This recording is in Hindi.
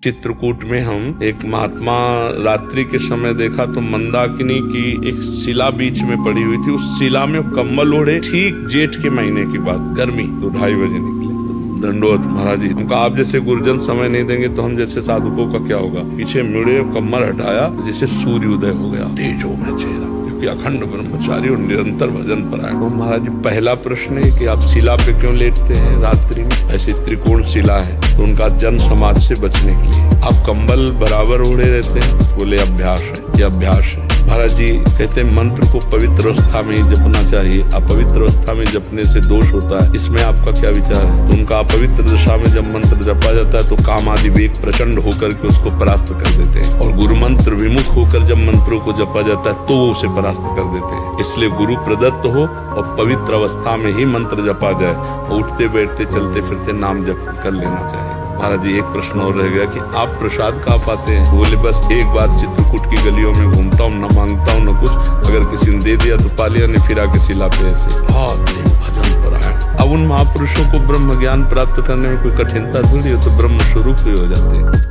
चित्रकूट में हम एक महात्मा रात्रि के समय देखा तो मंदाकिनी की एक शिला बीच में पड़ी हुई थी। उस शिला में कम्बल ओढ़े, ठीक जेठ के महीने की बात, गर्मी, तो 2:30 बजे निकले। दंडोत महाराज जी, हमको आप जैसे गुरुजन समय नहीं देंगे तो हम जैसे साधुकों का क्या होगा। पीछे मुड़े, कम्बल हटाया, जैसे सूर्य उदय हो गया, तेज हो गया चेहरा, क्योंकि अखंड ब्रह्मचारी और निरंतर भजन पर आए। तो महाराज जी, पहला प्रश्न है कि आप शिला पे क्यों लेटते हैं रात्रि में? ऐसी त्रिकोण शिला है तो उनका जन समाज से बचने के लिए आप कंबल बराबर ओढ़े रहते हैं। बोले अभ्यास है, ये अभ्यास है। महाराज जी कहते हैं मंत्र को पवित्र अवस्था में ही जपना चाहिए, अपवित्र अवस्था में जपने से दोष होता है। इसमें आपका क्या विचार है? तो उनका अपवित्र दशा में जब मंत्र जपा जाता है तो काम आदि वेग प्रचंड होकर के उसको परास्त कर देते हैं, और गुरु मंत्र विमुख होकर जब मंत्रों को जपा जाता है तो वो उसे परास्त कर देते हैं। इसलिए गुरु प्रदत्त हो और पवित्र अवस्था में ही मंत्र जपा जाए, उठते बैठते चलते फिरते नाम जप कर लेना चाहिए। महाराज जी, एक प्रश्न और रह गया कि आप प्रसाद कहाँ पाते हैं? बोले बस एक बार चित्रकूट की गलियों में घूमता हूँ, न मांगता हूँ न कुछ, अगर किसी ने दे दिया तो पा लिया, नहीं फिरा के शिला पे ऐसे बहुत दिन भजन पर आए। अब उन महापुरुषों को ब्रह्म ज्ञान प्राप्त करने में कोई कठिनता थोड़ी है, तो ब्रह्म स्वरूप ही हो जाते हैं।